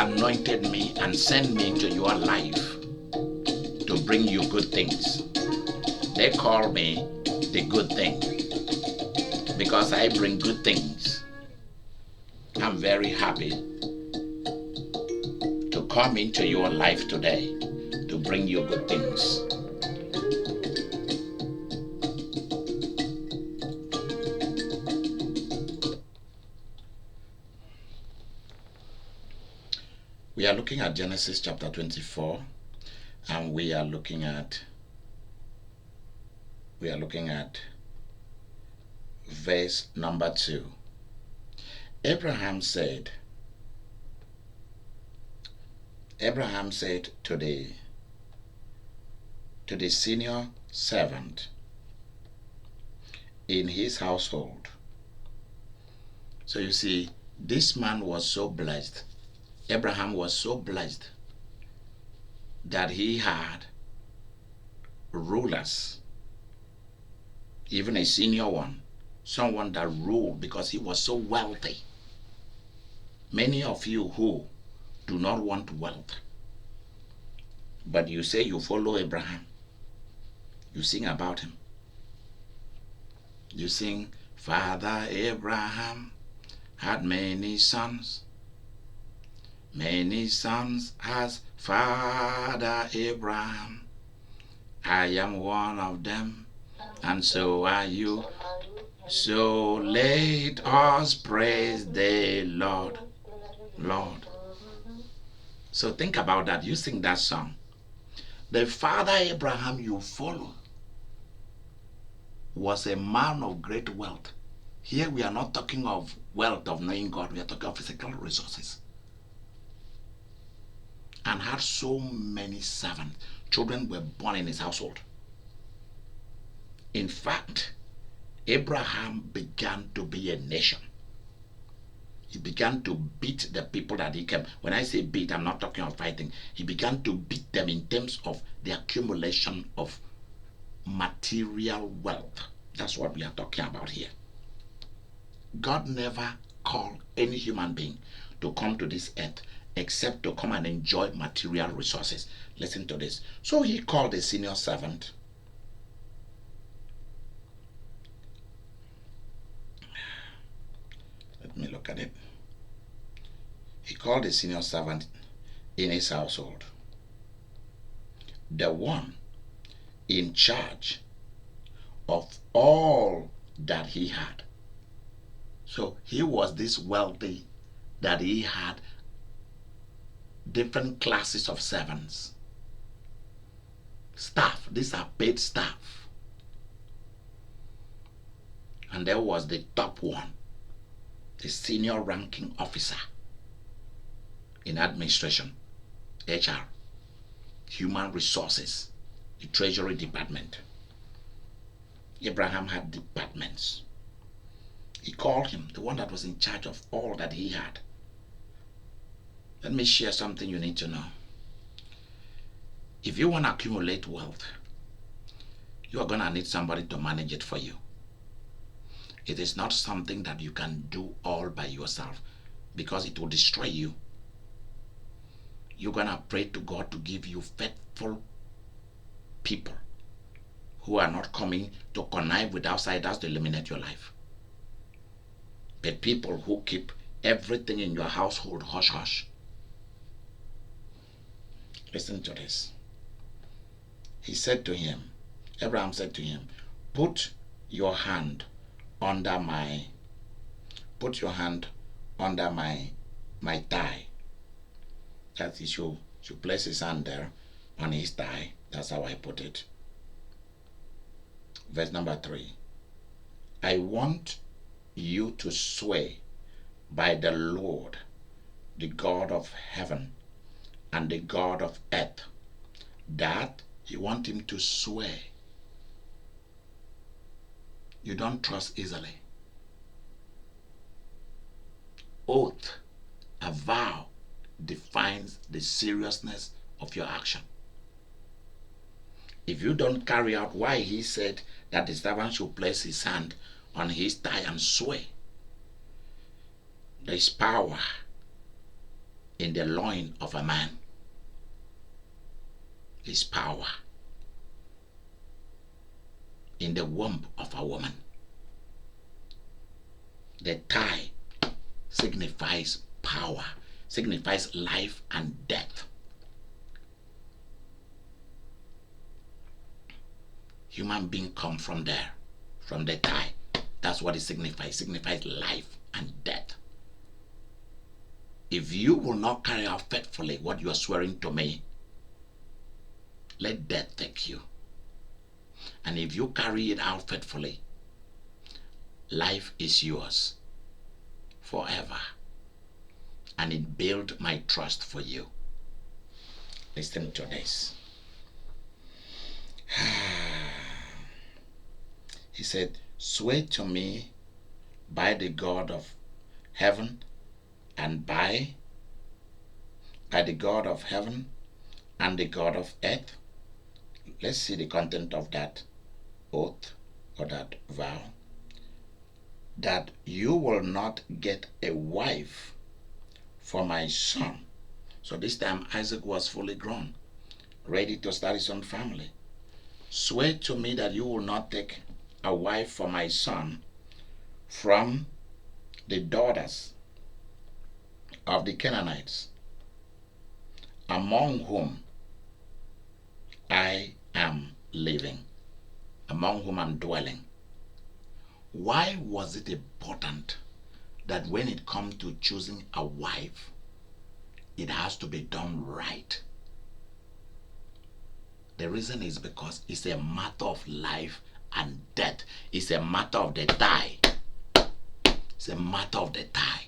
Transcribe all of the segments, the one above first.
anointed me and sent me into your life to bring you good things. They call me the good thing because I bring good things. I'm very happy to come into your life today to bring you good things. We are looking at Genesis chapter 24, and we are looking at verse number 2. Abraham said to the senior servant in his household. So you see, this man was so blessed. Abraham was so blessed that he had rulers, even a senior one, someone that ruled because he was so wealthy. Many of you who do not want wealth, but you say you follow Abraham, you sing about him. You sing, Father Abraham had many sons. Many sons has Father Abraham. I am one of them, and so are you. So let us praise the Lord. Lord. So think about that. You sing that song. The Father Abraham you follow was a man of great wealth. Here we are not talking of wealth of knowing God. We are talking of physical resources. And had so many servants. Children were born in his household. In fact, Abraham began to be a nation. He began to beat the people that he came. When I say beat, I'm not talking of fighting. He began to beat them in terms of the accumulation of material wealth. That's what we are talking about here. God never called any human being to come to this earth except to come and enjoy material resources. Listen to this. So he called a senior servant. Let me look at it. He called a senior servant in his household, the one in charge of all that he had. So he was this wealthy that he had different classes of servants. Staff, these are paid staff. And there was the top one, the senior ranking officer in administration, HR, human resources, the treasury department. Abraham had departments. He called him, the one that was in charge of all that he had. Let me share something you need to know. If you want to accumulate wealth, you are going to need somebody to manage it for you. It is not something that you can do all by yourself because it will destroy you. You're going to pray to God to give you faithful people who are not coming to connive with outsiders to eliminate your life. But people who keep everything in your household hush hush. Listen to this. He said to him, Abraham said to him, put your hand under my thigh. That he should place his hand there on his thigh. That's how I put it. Verse number 3. I want you to swear by the Lord, the God of heaven and the God of earth, that you want him to swear. You don't trust easily. Oath, a vow, defines the seriousness of your action. If you don't carry out why he said that the servant should place his hand on his thigh and swear, there is power in the loin of a man is power. In the womb of a woman, the tie signifies power, signifies life and death. Human being come from there, from the tie. That's what it signifies. It signifies life and death. If you will not carry out faithfully what you are swearing to me, let death take you. And if you carry it out faithfully, life is yours forever. And it built my trust for you. Listen to this. He said, swear to me by the God of heaven and by the God of heaven and the God of earth. Let's see the content of that oath or that vow. That you will not get a wife for my son. So this time Isaac was fully grown, ready to start his own family. Swear to me that you will not take a wife for my son from the daughters of the Canaanites, among whom I am living, among whom I'm dwelling. Why was it important that when it comes to choosing a wife, it has to be done right? The reason is because it's a matter of life and death. It's a matter of the tie. It's a matter of the tie.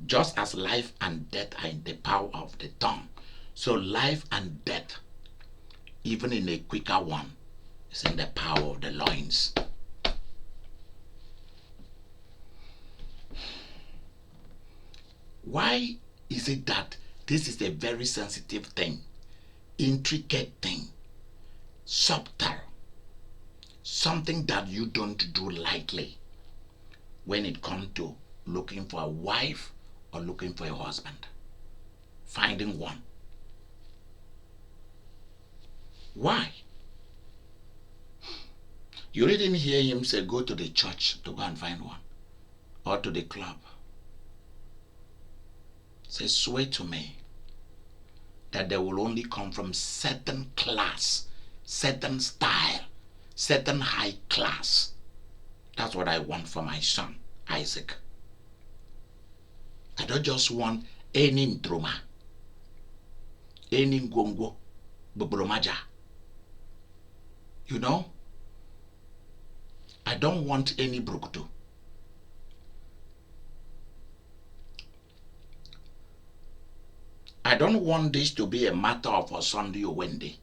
Just as life and death are in the power of the tongue, so life and death, even in a quicker one, is in the power of the loins. Why is it that this is a very sensitive thing, intricate thing, subtle, something that you don't do lightly when it comes to looking for a wife or looking for a husband, finding one? Why? You didn't hear him say go to the church to go and find one, or to the club. Say, swear to me that they will only come from certain class, certain style, certain high class. That's what I want for my son, Isaac. I don't just want any Ndroma, any Ngongo, Bubromaja. You know? I don't want any Brukutu. I don't want this to be a matter of a Sunday or Wednesday.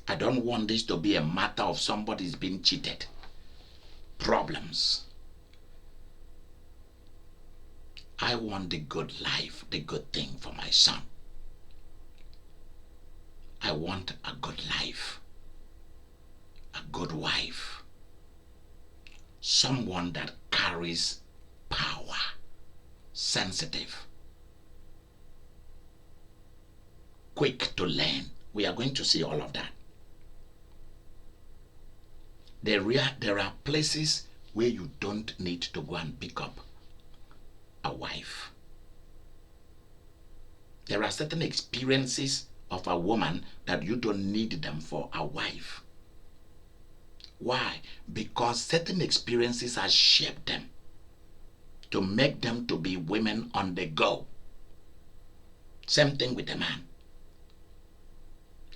I don't want this to be a matter of somebody's being cheated. Problems. I want the good life, the good thing for my son. I want a good life, a good wife, someone that carries power, sensitive, quick to learn. We are going to see all of that. There are places where you don't need to go and pick up a wife. There are certain experiences of a woman that you don't need them for a wife. Why? Because certain experiences have shaped them to make them to be women on the go. Same thing with a man.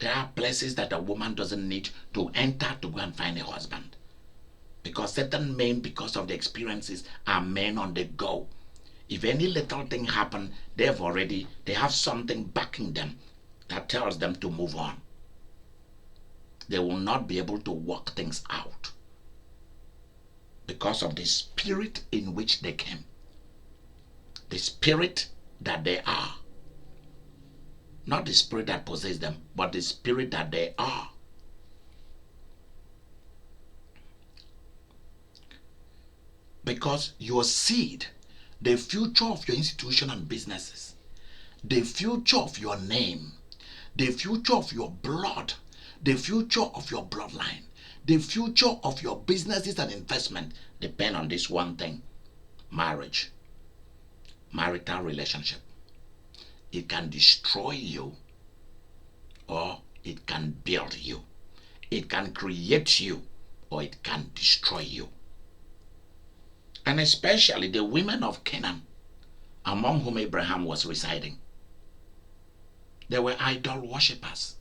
There are places that a woman doesn't need to enter to go and find a husband. Because certain men, because of the experiences, are men on the go. If any little thing happen, they have something backing them that tells them to move on. They will not be able to work things out because of the spirit in which they came. The spirit that they are. Not the spirit that possesses them, but the spirit that they are. Because your seed, the future of your institution and businesses, the future of your name, the future of your blood, the future of your bloodline, the future of your businesses and investment depend on this one thing: marriage, marital relationship. It can destroy you or it can build you. It can create you or it can destroy you. And especially the women of Canaan, among whom Abraham was residing, they were idol worshippers.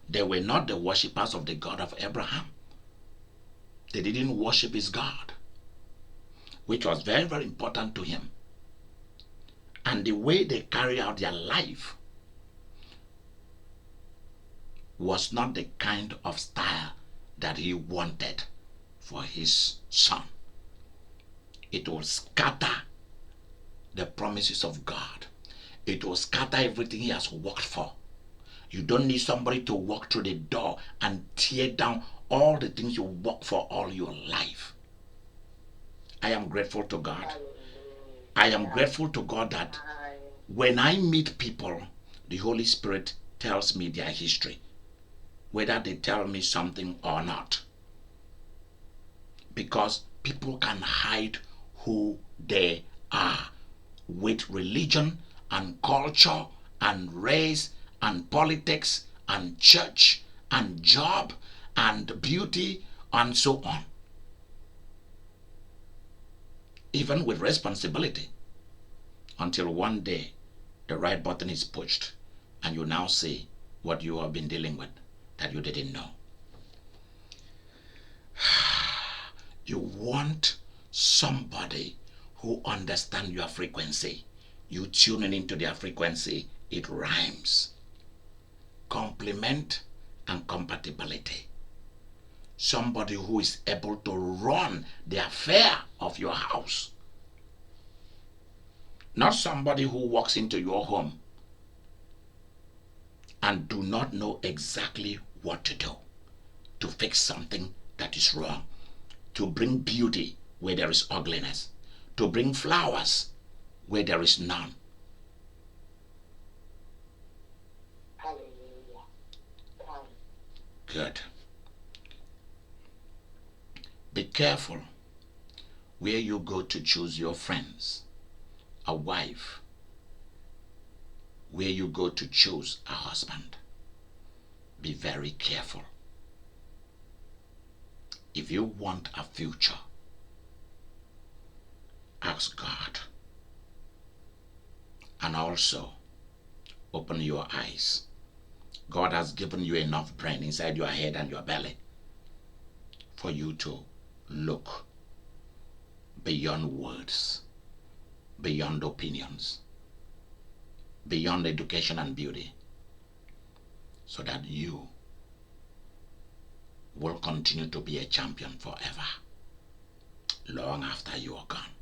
They were not the worshippers of the God of Abraham. They didn't worship his God, which was very, very important to him. And the way they carry out their life was not the kind of style that he wanted for his son. It will scatter the promises of God. It will scatter everything he has worked for. You don't need somebody to walk through the door and tear down all the things you worked for all your life. I am grateful to God. I am grateful to God that when I meet people, the Holy Spirit tells me their history, whether they tell me something or not. Because people can hide who they are with religion and culture and race and politics and church and job and beauty and so on. Even with responsibility, until one day the right button is pushed and you now see what you have been dealing with that you didn't know. You want somebody who understands your frequency. You tuning into their frequency, it rhymes. Complement and compatibility. Somebody who is able to run the affair of your house. Not somebody who walks into your home and do not know exactly what to do to fix something that is wrong, to bring beauty where there is ugliness, to bring flowers where there is none. Good. Be careful where you go to choose your friends, a wife, where you go to choose a husband. Be very careful. If you want a future, ask God. And also, open your eyes. God has given you enough brain inside your head and your belly for you to look beyond words, beyond opinions, beyond education and beauty, so that you will continue to be a champion forever, long after you are gone.